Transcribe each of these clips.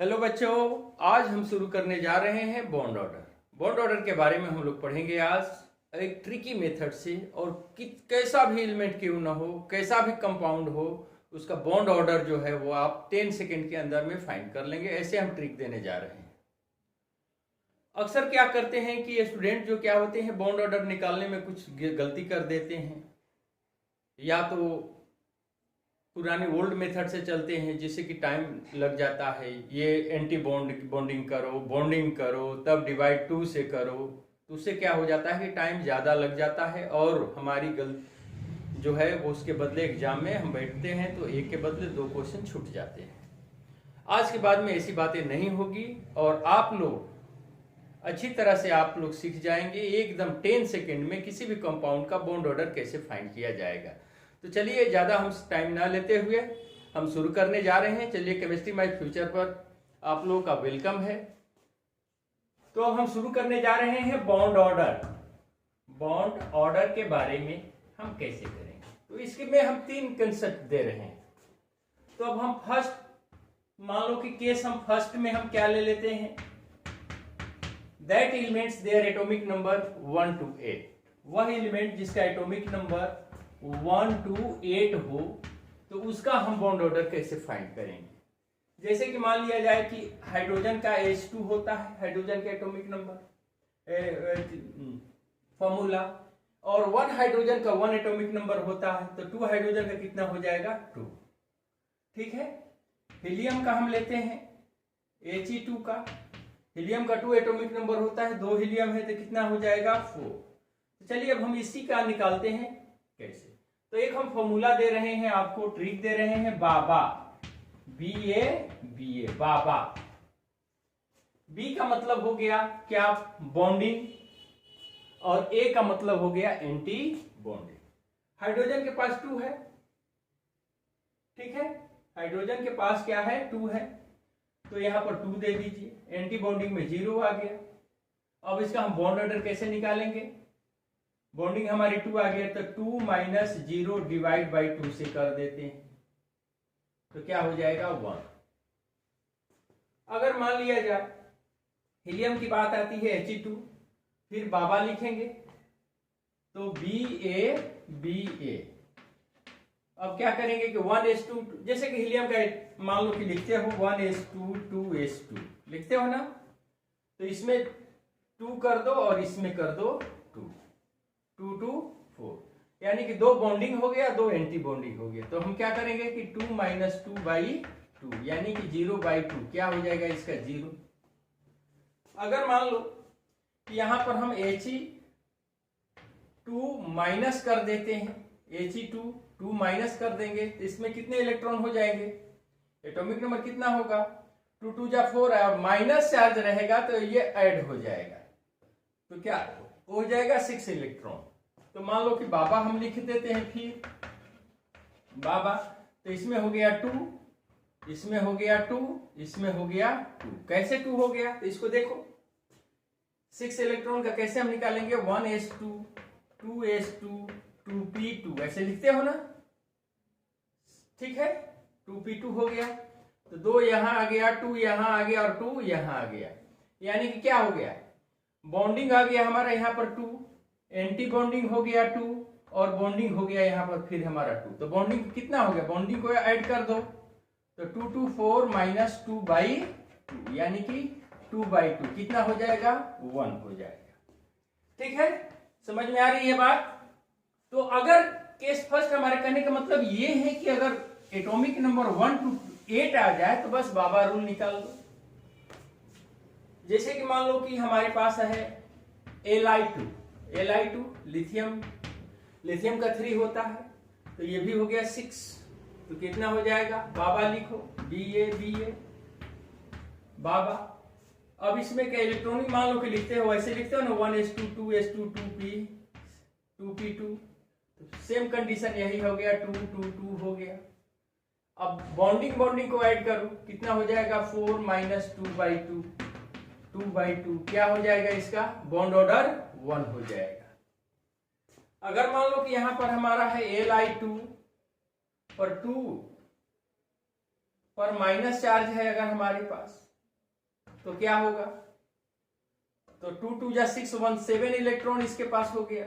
Hello बच्चों, आज हम शुरू करने जा रहे हैं बॉन्ड ऑर्डर। बॉन्ड ऑर्डर के बारे में हम लोग पढ़ेंगे आज एक ट्रिकी मेथड से। और कैसा भी एलिमेंट क्यों ना हो, कैसा भी कंपाउंड हो, उसका बॉन्ड ऑर्डर जो है वो आप 10 सेकेंड के अंदर में फाइंड कर लेंगे। ऐसे हम ट्रिक देने जा रहे हैं। अक्सर क्या करते हैं कि स्टूडेंट जो क्या होते हैं, बॉन्ड ऑर्डर निकालने में कुछ गलती कर देते हैं, या तो पुराने ओल्ड मेथड से चलते हैं जिससे कि टाइम लग जाता है। ये एंटी बॉन्डिंग करो, बॉन्डिंग करो, तब डिवाइड 2 से करो, तो उससे क्या हो जाता है कि टाइम ज़्यादा लग जाता है और हमारी जो है वो उसके बदले एग्जाम में हम बैठते हैं तो एक के बदले 2 क्वेश्चन छूट जाते हैं। आज के बाद में ऐसी बातें नहीं होगी और आप लोग अच्छी तरह से आप लोग सीख जाएंगे एकदम 10 सेकेंड में किसी भी कंपाउंड का बॉन्ड ऑर्डर कैसे फाइंड किया जाएगा। तो चलिए ज़्यादा हम टाइम ना लेते हुए हम शुरू करने जा रहे हैं। चलिए, केमिस्ट्री माय फ्यूचर पर आप लोगों का वेलकम है। तो हम शुरू करने जा रहे हैं बॉन्ड ऑर्डर। बॉन्ड ऑर्डर के बारे में हम कैसे करेंगे, तो इसके में हम 3 कंसेप्ट दे रहे हैं। तो अब हम फर्स्ट मान लो कि केस हम फर्स्ट में हम क्या ले लेते हैं, that elements their atomic number 1 to 8। वह एलिमेंट जिसका एटॉमिक नंबर 1 to 8 हो, तो उसका हम बॉन्ड ऑर्डर कैसे फाइंड करेंगे। जैसे कि मान लिया जाए कि हाइड्रोजन का H2 होता है, हाइड्रोजन का एटॉमिक नंबर फॉर्मूला, और 1 हाइड्रोजन का 1 एटॉमिक नंबर होता है, तो 2 हाइड्रोजन का कितना हो जाएगा, 2। ठीक है। हीलियम का हम लेते हैं He2 का, हीलियम का 2 एटॉमिक नंबर होता है, 2 हीलियम है तो कितना हो जाएगा, 4। तो चलिए अब हम इसी का निकालते हैं कैसे। तो एक हम फॉर्मूला दे रहे हैं आपको, ट्रिक दे रहे हैं, बाबा, BA बाबा। बी का मतलब हो गया क्या, बॉन्डिंग, और ए का मतलब हो गया एंटी बॉन्डिंग। हाइड्रोजन के पास 2 है, ठीक है, हाइड्रोजन के पास क्या है, 2 है, तो यहां पर 2 दे दीजिए। एंटी बॉन्डिंग में 0 आ गया। अब इसका हम बॉन्ड ऑर्डर कैसे निकालेंगे, बॉन्डिंग हमारी 2 आ गया, तो 2 - 0 डिवाइड बाई 2 से कर देते हैं, तो क्या हो जाएगा, 1। अगर मान लिया जाए हीलियम की बात आती है He2, फिर बाबा लिखेंगे तो BA। अब क्या करेंगे कि 1s2, जैसे कि हीलियम का मान लो कि लिखते हो 1s2 2s2 लिखते हो ना, तो इसमें 2 कर दो और इसमें कर दो 2 2 4, यानी कि 2 बॉन्डिंग हो गया, 2 एंटी बॉन्डिंग हो गया। तो हम क्या करेंगे कि 2 - 2/2 यानी कि 0/2 क्या हो जाएगा, इसका 0। अगर मान लो कि यहां पर हम He2 माइनस कर देते हैं, He2 माइनस कर देंगे तो इसमें कितने इलेक्ट्रॉन हो जाएंगे, एटॉमिक नंबर कितना होगा, 2 2 जा 4 है, और माइनस चार्ज रहेगा तो ये ऐड हो जाएगा, तो क्या हो जाएगा, 6 इलेक्ट्रॉन। तो मान लो कि बाबा हम लिख देते हैं, फिर बाबा, तो इसमें हो गया 2, इसमें हो गया 2, इसमें हो गया 2। कैसे 2 हो गया, तो इसको देखो, 6 इलेक्ट्रॉन का कैसे हम निकालेंगे, 1s2 2s2 2p2 ऐसे लिखते हो ना, ठीक है, 2p2 हो गया, तो 2 यहां आ गया, 2 यहां आ गया और 2 यहां आ गया, यानी कि क्या हो गया, बॉन्डिंग आ गया हमारा यहाँ पर 2, एंटी बॉन्डिंग हो गया 2, और बॉन्डिंग हो गया यहाँ पर फिर हमारा 2। तो बॉन्डिंग कितना हो गया, बॉन्डिंग को ऐड कर दो, तो 2 2 4 - 2/2 यानी कि 2/2 कितना हो जाएगा, 1 हो जाएगा। ठीक है, समझ में आ रही है बात। तो अगर केस फर्स्ट हमारे कहने का मतलब ये है कि अगर एटॉमिक नंबर 1 to 8 आ जाए तो बस बाबा रूल निकाल दो। जैसे कि मान लो कि हमारे पास है Li2 लिथियम का 3 होता है, तो ये भी हो गया 6, तो कितना हो जाएगा, बाबा लिखो, BA बाबा। अब इसमें क्या इलेक्ट्रॉनिक मान लो कि लिखते हो, वैसे लिखते हो ना, 1s2 2s2 2p2, same condition यही हो गया, 2 2 2 हो गया। अब बॉन्डिंग को ऐड करो, कितना हो जाएगा, 4 - 2/2 2/2 क्या हो जाएगा, इसका बॉन्ड ऑर्डर 1 हो जाएगा। अगर मान लो कि यहां पर हमारा है Li2 पर 2 पर माइनस चार्ज है अगर हमारे पास, तो क्या होगा, तो 2 2 जा 6 1 7 इलेक्ट्रॉन इसके पास हो गया।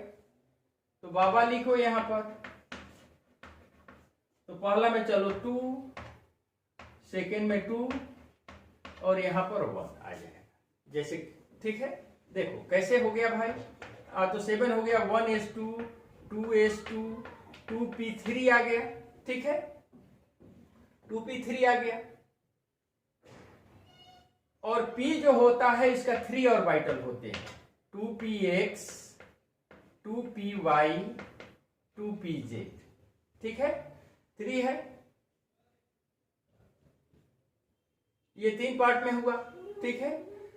तो बाबा लिखो यहां पर, तो पहला में चलो 2, सेकेंड में 2 और यहां पर 1 आ जाएगा जैसे, ठीक है। देखो कैसे हो गया भाई, तो 7 हो गया, 1s2 2s2 2p3 आ गया, ठीक है, 2p3 आ गया। और p जो होता है इसका 3 ऑर्बिटल होते हैं, 2px 2py 2pz, ठीक है, 3 है, ये 3 पार्ट में हुआ, ठीक है।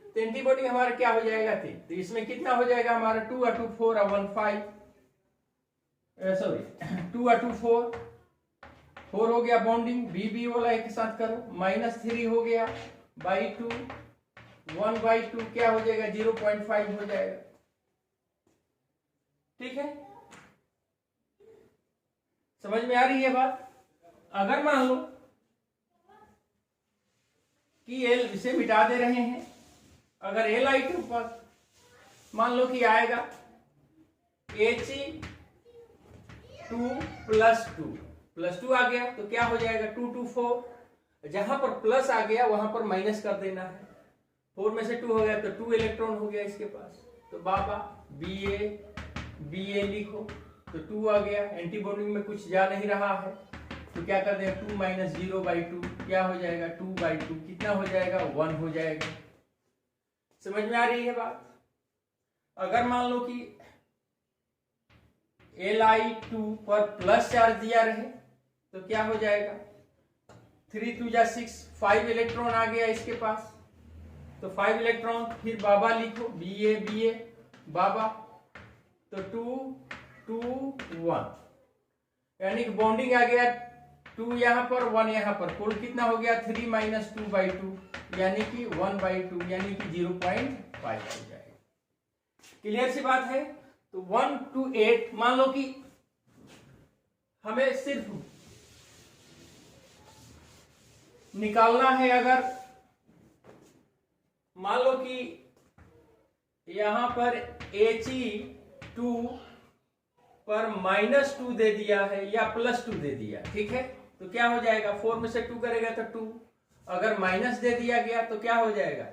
तो एंटीबॉडी हमारा क्या हो जाएगा 3, तो इसमें कितना हो जाएगा हमारा 2 और 2 4 और 1 5, सॉरी 2 और 2 4 हो गया बॉन्डिंग, बी वाला एक साथ करो, -3 हो गया बाई 2, 1/2 क्या हो जाएगा 0.5 हो जाएगा, ठीक है। समझ में आ रही है बात। अगर मान लो कि एल इसे मिटा दे रहे हैं, अगर एल आई के ऊपर मान लो कि आएगा He2 +2 आ गया, तो क्या हो जाएगा 2 2 4, जहां पर प्लस आ गया वहां पर माइनस कर देना है, 4 में से 2 हो गया तो 2 इलेक्ट्रॉन हो गया इसके पास। तो बाबा Ba लिखो, तो 2 आ गया, एंटीबॉडी में कुछ जा नहीं रहा है, तो क्या कर दें 2 - 0/2 क्या हो जाएगा 2/2, कितना हो जाएगा 1 हो जाएगा। समझ में आ रही है बात। अगर मान लो कि Li2 पर प्लस चार्ज दिया रहे तो क्या हो जाएगा 3 2 जा 6 5 इलेक्ट्रॉन आ गया इसके पास, तो 5 इलेक्ट्रॉन, फिर बाबा लिखो Ba बाबा, तो 2 2 1 यानी कि बॉन्डिंग आ गया 2 यहां पर 1 यहां पर, कुल कितना हो गया 3 - 2/2 यानी कि 1/2 यानी कि 0.5 हो जाएगा। क्लियर सी बात है। तो 1 to 8 मान लो कि हमें सिर्फ निकालना है, अगर मान लो कि यहां पर He2 पर -2 दे दिया है या +2 दे दिया, ठीक है, तो क्या हो जाएगा 4 में से 2 करेगा तो 2, अगर माइनस दे दिया गया तो क्या हो जाएगा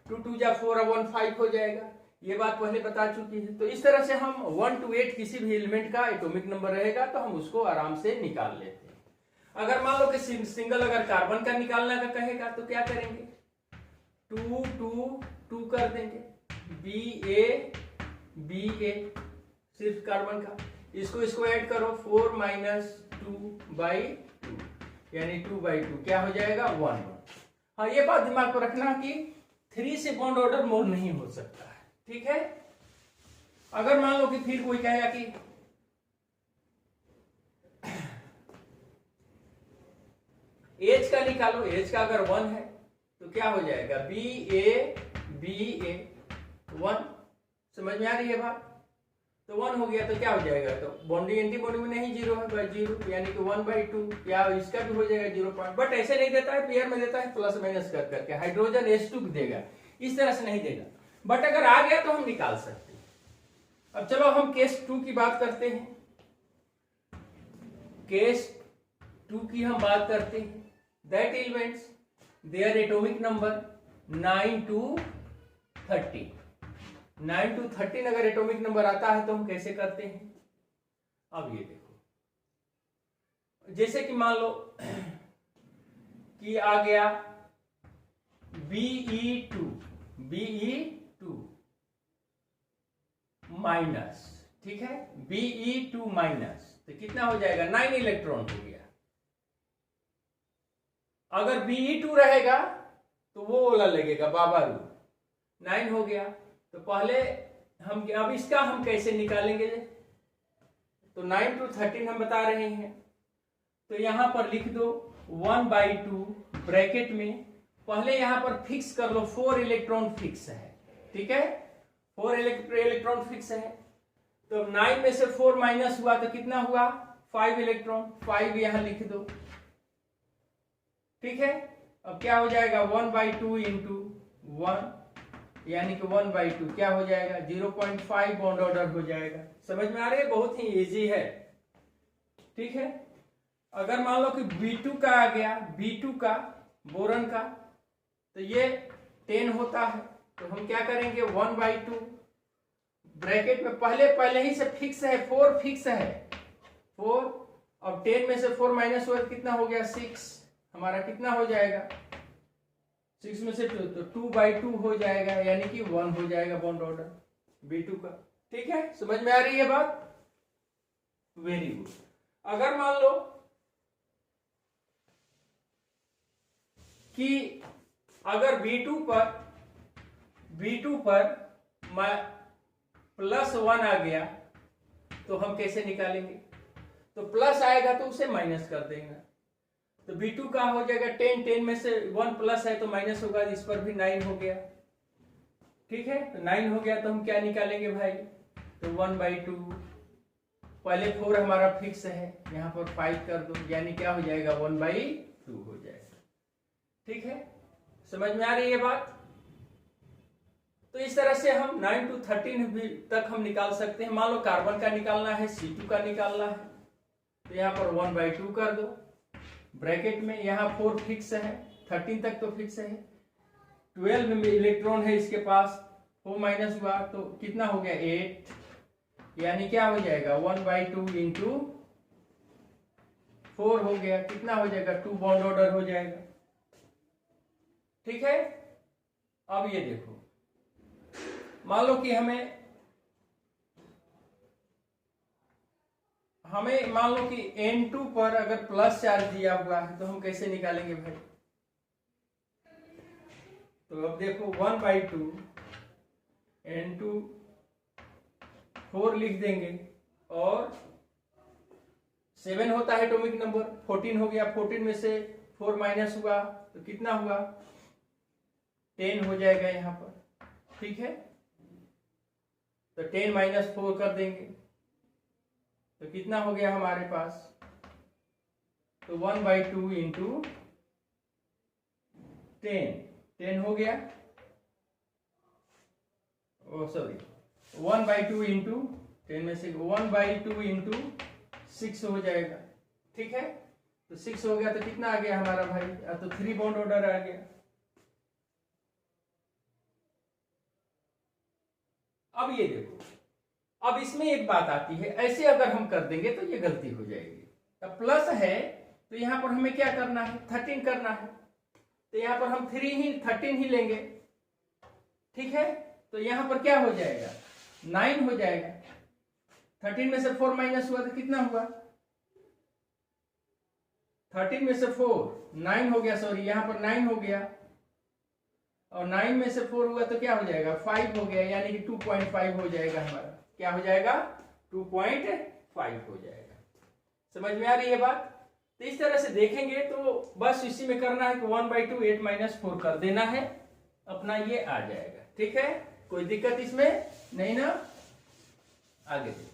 2 2 जा 4 और 1 5 हो जाएगा। ये बात पहले बता चुकी है। तो इस तरह से हम 1 to 8 किसी भी एलिमेंट का एटॉमिक नंबर रहेगा तो हम उसको आराम से निकाल लेते हैं। अगर मान लो कि सिंगल अगर कार्बन का निकालना का कहेगा तो क्या करेंगे 2 2 2 कर देंगे, Ba सिर्फ कार्बन का, इसको ऐड करो 4 - 2/2 यानी 2/2 क्या हो जाएगा 1। हाँ, ये बात दिमाग पर रखना कि 3 से बॉन्ड ऑर्डर मोर नहीं हो सकता है, ठीक है। अगर मान लो कि फिर कोई कहेगा कि एच का निकालो, एच का अगर 1 है तो क्या हो जाएगा Ba 1, समझ में आ रही है बात। तो 1 हो गया तो क्या हो जाएगा, तो बॉन्डिंग एंटीबॉडी में नहीं 0 है 0 यानी कि 1/2 या इसका भी हो जाएगा 0. बट ऐसे नहीं देता है, पेयर में देता है प्लस माइनस कर करके, हाइड्रोजन H2 देगा, इस तरह से नहीं देगा। बट अगर आ गया तो हम निकाल सकते हैं। अब चलो हम केस 2 की बात करते हैं। केस 2 की हम बात करते हैं। That elements their atomic number 9 to 13। 9 to 13 अगर एटॉमिक नंबर आता है तो हम कैसे करते हैं। अब ये देखो, जैसे कि मान लो कि आ गया Be2 माइनस, ठीक है, Be2 माइनस, तो कितना हो जाएगा 9 इलेक्ट्रॉन हो गया। अगर Be2 रहेगा तो वो वाला लगेगा बाबा रूल, 9 हो गया। तो पहले हम अब इसका हम कैसे निकालेंगे, तो 9 to 13 हम बता रहे हैं, तो यहां पर लिख दो 1/2 ब्रैकेट में, पहले यहां पर फिक्स कर लो 4 इलेक्ट्रॉन फिक्स है, ठीक है, 4 इलेक्ट्रॉन फिक्स है। तो 9 में से 4 माइनस हुआ तो कितना हुआ 5 इलेक्ट्रॉन, 5 यहां लिख दो, ठीक है। अब क्या हो जाएगा 1/2 इंटू 1, यानी कि 1/2 क्या हो जाएगा 0.5 बॉन्ड ऑर्डर हो जाएगा। समझ में आ रही है, बहुत ही इजी है। ठीक है, अगर मान लो कि B2 का आ गया, B2 का बोरन का, तो ये 10 होता है, तो हम क्या करेंगे 1/2 ब्रैकेट में पहले ही से फिक्स है 4 फिक्स है 4, अब 10 में से 4 माइनस हुआ कितना हो गया 6, हमारा कितना हो जाएगा 6 में से 2 तो 2/2 हो जाएगा, यानी कि 1 हो जाएगा बॉन्ड ऑर्डर B2 का। ठीक है, समझ में आ रही है बात, वेरी गुड। अगर मान लो कि अगर B2 पर +1 आ गया तो हम कैसे निकालेंगे, तो प्लस आएगा तो उसे माइनस कर देंगे, तो B2 का हो जाएगा 10 में से 1 प्लस है तो माइनस होगा, इस पर भी 9 हो गया। ठीक है, तो 9 हो गया तो हम क्या निकालेंगे भाई, तो 1/2, पहले 4 हमारा फिक्स है, यहाँ पर 5 कर दो, यानी क्या हो जाएगा 1/2 हो जाएगा। ठीक है, समझ में आ रही है बात। तो इस तरह से हम 9 to 13 भी तक हम निकाल सकते हैं। मान लो कार्बन का निकालना है, C2 का निकालना है, तो यहाँ पर 1/2 कर दो ब्रैकेट में, यहाँ 4 फिक्स है, 13 तक तो फिक्स है, 12 में इलेक्ट्रॉन है इसके पास, 4 माइनस हुआ तो कितना हो गया 8, यानी क्या हो जाएगा 1/2 इंटू 4 हो गया, कितना हो जाएगा 2 बॉन्ड ऑर्डर हो जाएगा। ठीक है, अब ये देखो, मान लो कि हमें मान लो कि N2 पर अगर प्लस चार्ज दिया हुआ है तो हम कैसे निकालेंगे भाई, तो अब देखो 1/2 N2 4 लिख देंगे, और 7 होता है एटॉमिक नंबर, 14 हो गया, 14 में से 4 माइनस हुआ तो कितना हुआ 10 हो जाएगा यहाँ पर। ठीक है, तो 10 माइनस 4 कर देंगे तो कितना हो गया हमारे पास, तो 1/2 इंटू 10 हो गया, ओ सॉरी 1/2 इंटू 10 में से 1/2 इंटू 6 हो जाएगा। ठीक है, तो 6 हो गया तो कितना आ गया हमारा भाई, तो 3 बॉन्ड ऑर्डर आ गया। अब ये देखो, अब इसमें एक बात आती है, ऐसे अगर हम कर देंगे तो ये गलती हो जाएगी। अब प्लस है तो यहां पर हमें क्या करना है 13 करना है, तो यहां पर हम 13 ही लेंगे। ठीक है, तो यहां पर क्या हो जाएगा 9 हो जाएगा, 13 में से 4 माइनस हुआ तो कितना हुआ 13 में से 4 9 हो गया, सॉरी यहाँ पर 9 हो गया, और 9 में से 4 हुआ तो क्या हो जाएगा 5 हो गया, यानी कि 2.5 हो जाएगा हमारा, क्या हो जाएगा 2.5 हो जाएगा। समझ में आ रही है बात। तो इस तरह से देखेंगे तो बस इसी में करना है कि 1/2 8 - 4 कर देना है, अपना ये आ जाएगा। ठीक है, कोई दिक्कत इसमें नहीं ना। आगे देखो,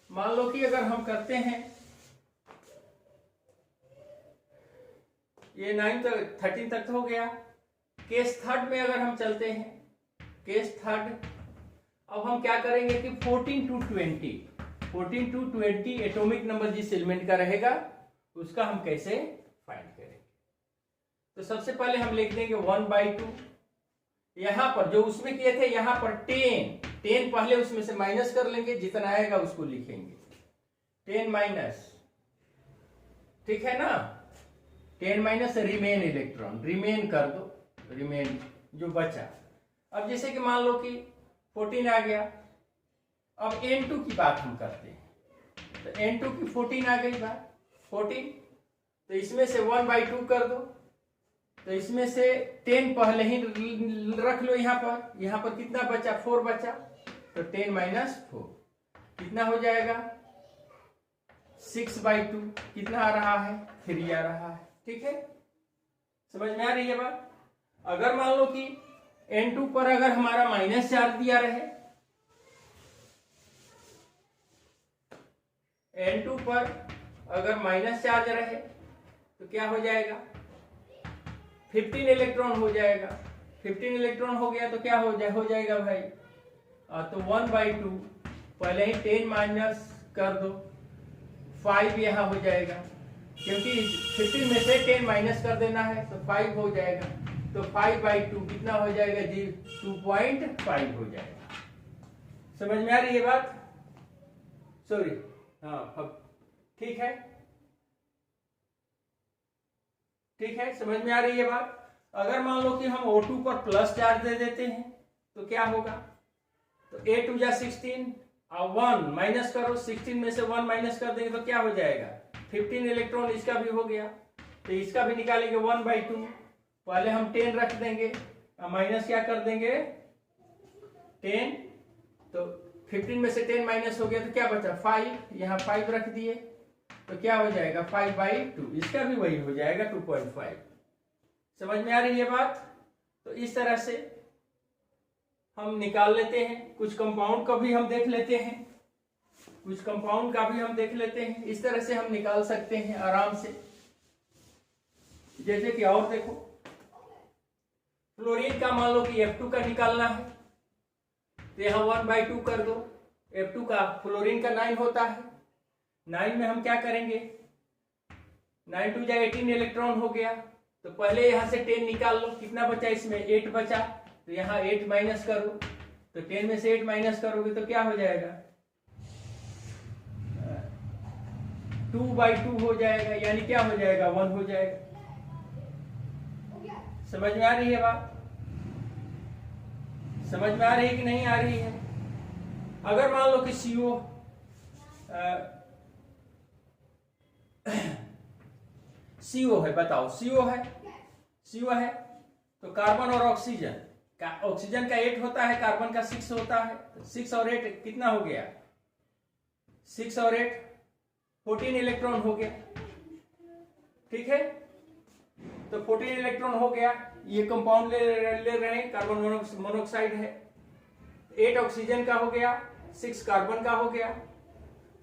मान लो कि अगर हम करते हैं ये 9 तक 13 तक हो गया, केस थर्ड में अगर हम चलते हैं, केस थर्ड, अब हम क्या करेंगे कि 14 to 20 एटॉमिक नंबर जिस एलिमेंट का रहेगा उसका हम कैसे फाइंड करेंगे। तो सबसे पहले हम लिख देंगे 1/2, यहां पर जो उसमें किए थे यहां पर 10 पहले उसमें से माइनस कर लेंगे, जितना आएगा उसको लिखेंगे 10 माइनस, ठीक है ना, 10 माइनस रिमेन इलेक्ट्रॉन, रिमेन कर दो, रिमेन जो बचा। अब जैसे कि मान लो कि 14 आ गया, अब N2 की बात हम करते हैं, तो N2 की 14 आ गई बात 14, तो इसमें से 1/2 कर दो, तो इसमें से 10 पहले ही रख लो, यहाँ पर कितना बचा 4 बचा, तो 10 माइनस 4 कितना हो जाएगा 6/2, कितना आ रहा है 3 आ रहा है। ठीक है, समझ में आ रही है बात। अगर मान लो कि N2 पर अगर हमारा माइनस चार्ज दिया रहे, N2 पर अगर माइनस चार्ज रहे तो क्या हो जाएगा 15 इलेक्ट्रॉन हो जाएगा, 15 इलेक्ट्रॉन हो गया तो क्या हो जाएगा भाई, तो 1/2, पहले ही 10 माइनस कर दो, 5 यहाँ हो जाएगा, क्योंकि 15 में से 10 माइनस कर देना है तो 5 हो जाएगा, तो 5/2 कितना हो जाएगा जी, 2.5 हो जाएगा। समझ में आ रही है बात? सॉरी, हाँ ठीक है, ठीक है, समझ में आ रही है बात। अगर मान लो कि हम O2 पर प्लस चार्ज दे देते हैं तो क्या होगा, तो 8 2 16 और 1 माइनस करो, 16 में से 1 माइनस कर देंगे तो क्या हो जाएगा, 15 इलेक्ट्रॉन इसका भी हो गया, तो इसका भी निकालेंगे 1/2, पहले हम 10 रख देंगे, माइनस क्या कर देंगे 10, तो 15 में से 10 माइनस हो गया तो क्या बचा 5, यहाँ 5 रख दिए तो क्या हो जाएगा 5/2, इसका भी वही हो जाएगा 2.5। समझ में आ रही है बात? तो इस तरह से हम निकाल लेते हैं। कुछ कंपाउंड का भी हम देख लेते हैं, कुछ कंपाउंड का भी हम देख लेते हैं, इस तरह से हम निकाल सकते हैं आराम से। जैसे कि और देखो, फ्लोरीन का मान लो कि F2 का निकालना है तो यहाँ 1/2 कर दो, F2 का फ्लोरीन का 9 होता है, 9 में हम क्या करेंगे, 9 2 18 इलेक्ट्रॉन हो गया, तो पहले यहाँ से 10 निकाल लो, कितना बचा इसमें 8 बचा, तो यहाँ 8 माइनस करो, तो 10 में से 8 माइनस करोगे तो क्या हो जाएगा 2/2 हो जाएगा, यानी क्या हो जाएगा 1 हो जाएगा। समझ में आ रही है बात? समझ में आ रही है कि नहीं आ रही है? अगर मान लो कि CO है, बताओ CO है तो कार्बन और ऑक्सीजन ऑक्सीजन का 8 होता है, कार्बन का 6 होता है, तो 6 और 8 कितना हो गया, 6 और 8 14 इलेक्ट्रॉन हो गया, ठीक है, तो 14 इलेक्ट्रॉन हो गया। ये कंपाउंड ले रहे हैं, कार्बन मोनोऑक्साइड है, 8 ऑक्सीजन का हो गया, 6 कार्बन का हो गया,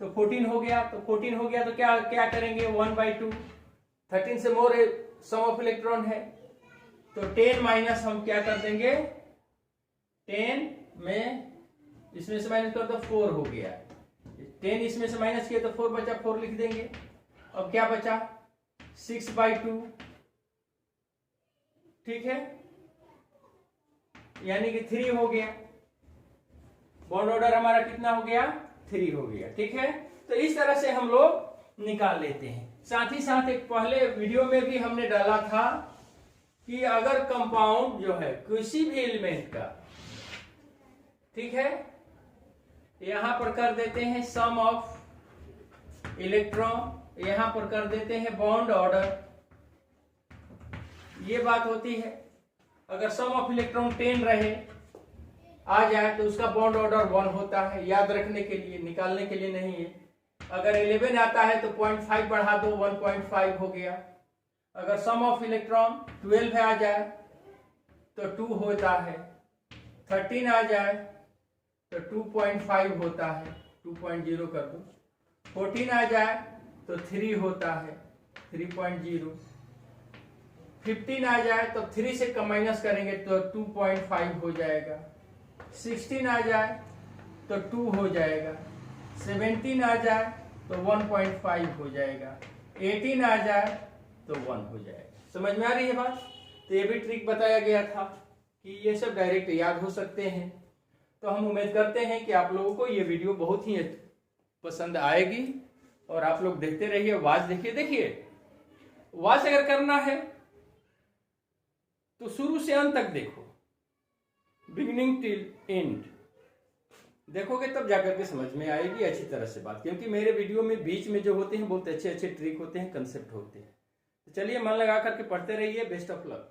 तो 14 हो गया, तो 14 हो गया तो क्या क्या करेंगे 1/2, 13 से मोर सम ऑफ इलेक्ट्रॉन है, तो 10 माइनस हम क्या कर देंगे, 10 में इसमें से माइनस कर तो 4 हो गया, 10 इसमें से माइनस किया तो 4 बचा, 4 लिख देंगे। अब क्या बचा 6/2, ठीक है, यानी कि 3 हो गया, बॉन्ड ऑर्डर हमारा कितना हो गया 3 हो गया, ठीक है। तो इस तरह से हम लोग निकाल लेते हैं। साथ ही साथ एक पहले वीडियो में भी हमने डाला था कि अगर कंपाउंड जो है किसी भी एलिमेंट का, ठीक है, यहां पर कर देते हैं सम ऑफ इलेक्ट्रॉन, यहां पर कर देते हैं बॉन्ड ऑर्डर, ये बात होती है। अगर सम ऑफ इलेक्ट्रॉन 10 रहे आ जाए तो उसका बॉन्ड ऑर्डर 1 होता है, याद रखने के लिए, निकालने के लिए नहीं है। अगर 11 आता है तो 0.5 बढ़ा दो, 1.5 हो गया। अगर सम ऑफ इलेक्ट्रॉन 12 आ जाए तो 2 होता है, 13 आ जाए तो 2.5 होता है, 2.0 कर दो, 14 आ जाए तो 3 होता है, 3.0, 15 आ जाए तो 3 से कम माइनस करेंगे तो 2.5 हो जाएगा, 16 आ जाए तो 2 हो जाएगा, 17 आ जाए तो 1.5 हो जाएगा, 18 आ जाए तो 1 हो जाएगा। समझ में आ रही है बात? तो ये भी ट्रिक बताया गया था कि ये सब डायरेक्ट याद हो सकते हैं। तो हम उम्मीद करते हैं कि आप लोगों को ये वीडियो बहुत ही पसंद आएगी और आप लोग देखते रहिए। वाच देखिए वाच अगर करना है तो शुरू से अंत तक देखो, बिगिनिंग टिल एंड देखोगे तब जाकर के समझ में आएगी अच्छी तरह से बात, क्योंकि मेरे वीडियो में बीच में जो होते हैं बहुत अच्छे अच्छे ट्रिक होते हैं, कंसेप्ट होते हैं। तो चलिए मन लगा करके पढ़ते रहिए। Best of luck.